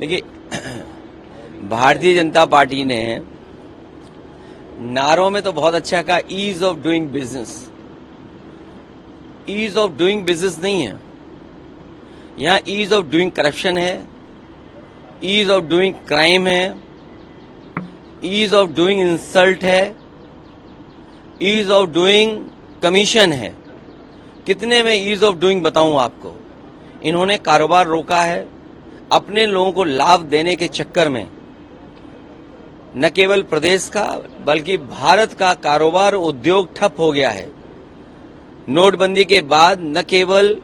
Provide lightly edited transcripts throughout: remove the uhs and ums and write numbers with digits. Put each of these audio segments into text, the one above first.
देखिए, भारतीय जनता पार्टी ने नारों में तो बहुत अच्छा कहा, ease of doing business. Ease of doing business नहीं है, यहां ईज ऑफ डूइंग करप्शन है, ईज ऑफ डूइंग क्राइम है, ईज ऑफ डूइंग इंसल्ट है, ईज ऑफ डूइंग कमीशन है। कितने में ईज ऑफ डूइंग बताऊं आपको। इन्होंने कारोबार रोका है, अपने लोगों को लाभ देने के चक्कर में न केवल प्रदेश का बल्कि भारत का कारोबार उद्योग ठप हो गया है। नोटबंदी के बाद न केवल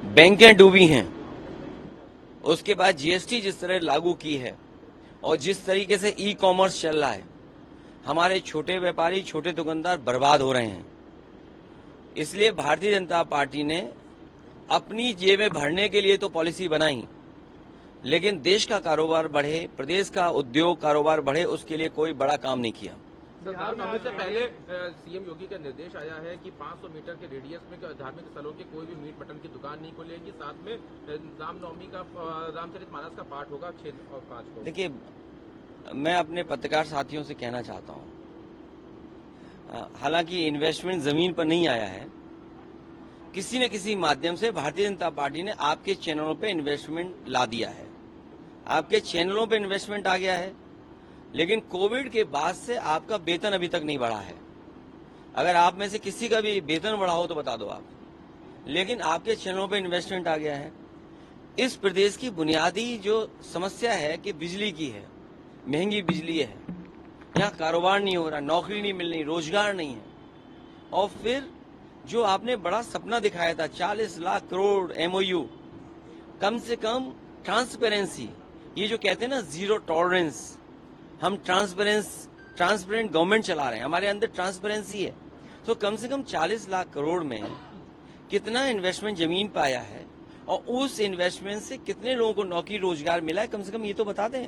बैंकें डूबी हैं, उसके बाद जीएसटी जिस तरह लागू की है और जिस तरीके से ई कॉमर्स चल रहा है, हमारे छोटे व्यापारी, छोटे दुकानदार बर्बाद हो रहे हैं। इसलिए भारतीय जनता पार्टी ने अपनी जेबें भरने के लिए तो पॉलिसी बनाई, लेकिन देश का कारोबार बढ़े, प्रदेश का उद्योग कारोबार बढ़े, उसके लिए कोई बड़ा काम नहीं किया। रामनवमी से पहले सीएम योगी का निर्देश आया है कि 500 मीटर के रेडियस में धार्मिक स्थलों के कोई भी मीट मटन की दुकान नहीं खुलेगी। साथ में रामनवमी का रामचरितमानस का पाठ होगा 6 और 5 को। देखिए, मैं अपने पत्रकार साथियों से कहना चाहता हूं, हालांकि इन्वेस्टमेंट जमीन पर नहीं आया है, किसी न किसी माध्यम से भारतीय जनता पार्टी ने आपके चैनलों पे इन्वेस्टमेंट ला दिया है, आपके चैनलों पे इन्वेस्टमेंट आ गया है। लेकिन कोविड के बाद से आपका वेतन अभी तक नहीं बढ़ा है। अगर आप में से किसी का भी वेतन बढ़ा हो तो बता दो आप। लेकिन आपके चैनलों पे इन्वेस्टमेंट आ गया है। इस प्रदेश की बुनियादी जो समस्या है कि बिजली की है, महंगी बिजली है, यहाँ कारोबार नहीं हो रहा, नौकरी नहीं मिल रही, रोजगार नहीं है। और फिर जो आपने बड़ा सपना दिखाया था 40 लाख करोड़ एमओयू, कम से कम ट्रांसपेरेंसी, ये जो कहते हैं ना जीरो टॉलरेंस, हम ट्रांसपेरेंट गवर्नमेंट चला रहे हैं, हमारे अंदर ट्रांसपेरेंसी है। तो कम से कम 40 लाख करोड़ में कितना इन्वेस्टमेंट जमीन पे आया है और उस इन्वेस्टमेंट से कितने लोगों को नौकरी रोजगार मिला है, कम से कम ये तो बता दें।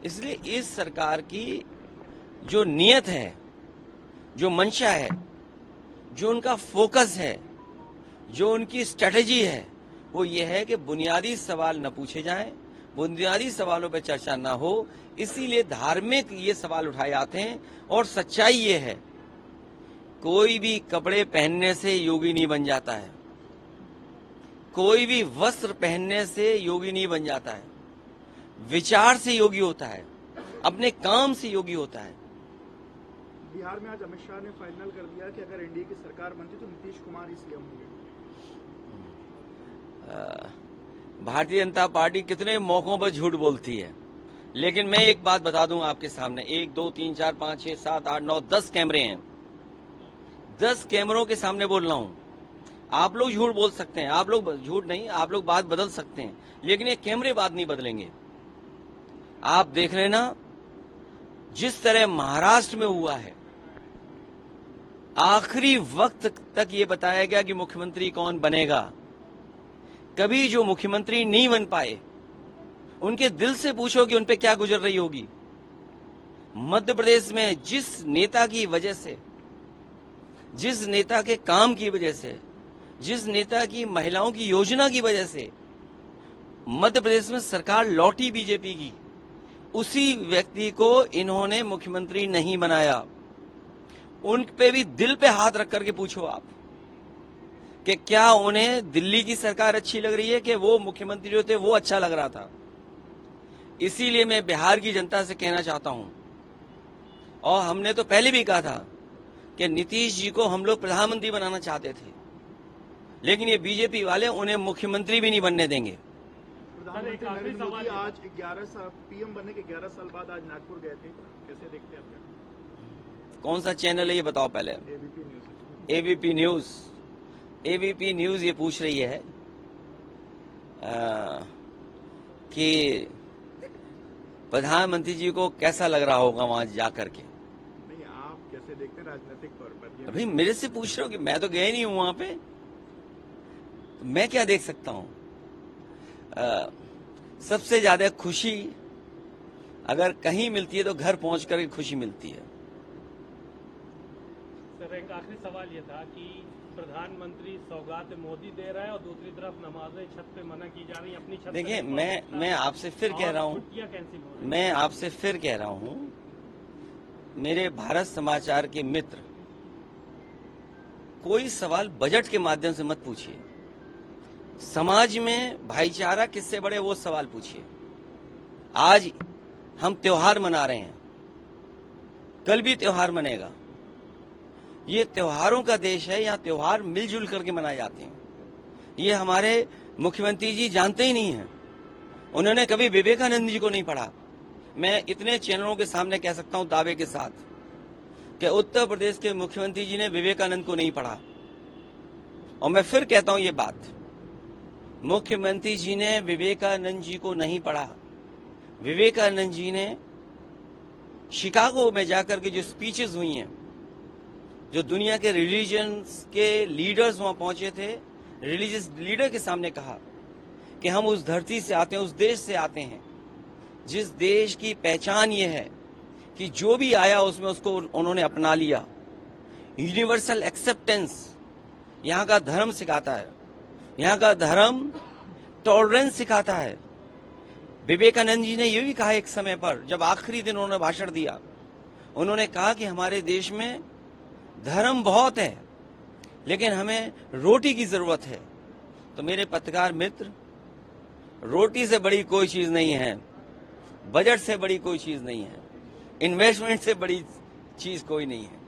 इसलिए इस सरकार की जो नीयत है, जो मंशा है, जो उनका फोकस है, जो उनकी स्ट्रेटेजी है, वो ये है कि बुनियादी सवाल न पूछे जाएं, बुनियादी सवालों पर चर्चा ना हो। इसीलिए धार्मिक ये सवाल उठाए जाते हैं। और सच्चाई ये है, कोई भी कपड़े पहनने से योगी नहीं बन जाता है, कोई भी वस्त्र पहनने से योगी नहीं बन जाता है। विचार से योगी होता है, अपने काम से योगी होता है। बिहार में आज अमित शाह ने फाइनल कर दिया कि अगर एनडीए की सरकार बनती तो नीतीश कुमार ही सीएम होंगे। भारतीय जनता पार्टी कितने मौकों पर झूठ बोलती है, लेकिन मैं एक बात बता दूं आपके सामने, 1 2 3 4 5 6 7 8 9 10 कैमरे हैं। 10 कैमरों के सामने बोल रहा हूं। आप लोग झूठ बोल सकते हैं, आप लोग झूठ नहीं, आप लोग बात बदल सकते हैं, लेकिन ये कैमरे बात नहीं बदलेंगे। आप देख लेना, जिस तरह महाराष्ट्र में हुआ है, आखिरी वक्त तक ये बताया गया कि मुख्यमंत्री कौन बनेगा। कभी जो मुख्यमंत्री नहीं बन पाए, उनके दिल से पूछो कि उनपे क्या गुजर रही होगी। मध्य प्रदेश में जिस नेता की वजह से, जिस नेता के काम की वजह से, जिस नेता की महिलाओं की योजना की वजह से मध्य प्रदेश में सरकार लौटी बीजेपी की, उसी व्यक्ति को इन्होंने मुख्यमंत्री नहीं बनाया। उन पे भी दिल पे हाथ रख करके पूछो आप कि क्या उन्हें दिल्ली की सरकार अच्छी लग रही है कि वो मुख्यमंत्री जो थे वो अच्छा लग रहा था। इसीलिए मैं बिहार की जनता से कहना चाहता हूं, और हमने तो पहले भी कहा था कि नीतीश जी को हम लोग प्रधानमंत्री बनाना चाहते थे, लेकिन ये बीजेपी वाले उन्हें मुख्यमंत्री भी नहीं बनने देंगे। प्रधानमंत्री नरेंद्र मोदी आज 11 साल पीएम बनने के 11 साल बाद आज नागपुर गए थे, कैसे देखते हैं आप? कौन सा चैनल है ये बताओ पहले। ABP news. ABP news. ABP news ये पूछ रही है कि प्रधानमंत्री जी को कैसा लग रहा होगा वहां जाकर के। नहीं, आप कैसे देखते हैं राजनीतिक तौर पर? अभी मेरे से पूछ रहे हो कि मैं तो गया नहीं हूं वहां पे, तो मैं क्या देख सकता हूं। सबसे ज्यादा खुशी अगर कहीं मिलती है तो घर पहुंच कर खुशी मिलती है। सर, एक आखिरी सवाल ये था कि प्रधानमंत्री सौगात मोदी दे रहा है और दूसरी तरफ नमाजें छत पे मना की जा रही है, अपनी छत देखिए, पे मैं आपसे फिर कह रहा हूँ, छुट्टियां कैंसिल हो रही हैं। मैं आपसे फिर कह रहा हूँ, मेरे भारत समाचार के मित्र कोई सवाल बजट के माध्यम से मत पूछिए। समाज में भाईचारा किससे बढ़े वो सवाल पूछिए। आज हम त्योहार मना रहे हैं, कल भी त्योहार मनेगा। ये त्योहारों का देश है, यहाँ त्योहार मिलजुल करके मनाए जाते हैं। ये हमारे मुख्यमंत्री जी जानते ही नहीं हैं। उन्होंने कभी विवेकानंद जी को नहीं पढ़ा। मैं इतने चैनलों के सामने कह सकता हूं दावे के साथ कि उत्तर प्रदेश के मुख्यमंत्री जी ने विवेकानंद को नहीं पढ़ा। और मैं फिर कहता हूं ये बात, मुख्यमंत्री जी ने विवेकानंद जी को नहीं पढ़ा। विवेकानंद जी ने शिकागो में जाकर के जो स्पीचेस हुई हैं, जो दुनिया के रिलीजन्स के लीडर्स वहां पहुंचे थे, रिलीजियस लीडर के सामने कहा कि हम उस धरती से आते हैं, उस देश से आते हैं जिस देश की पहचान ये है कि जो भी आया उसमें उसको उन्होंने अपना लिया। यूनिवर्सल एक्सेप्टेंस यहाँ का धर्म सिखाता है, यहाँ का धर्म टॉलरेंस सिखाता है। विवेकानंद जी ने यह भी कहा एक समय पर, जब आखिरी दिन उन्होंने भाषण दिया, उन्होंने कहा कि हमारे देश में धर्म बहुत है लेकिन हमें रोटी की जरूरत है। तो मेरे पत्रकार मित्र, रोटी से बड़ी कोई चीज नहीं है, बजट से बड़ी कोई चीज नहीं है, इन्वेस्टमेंट से बड़ी चीज कोई नहीं है।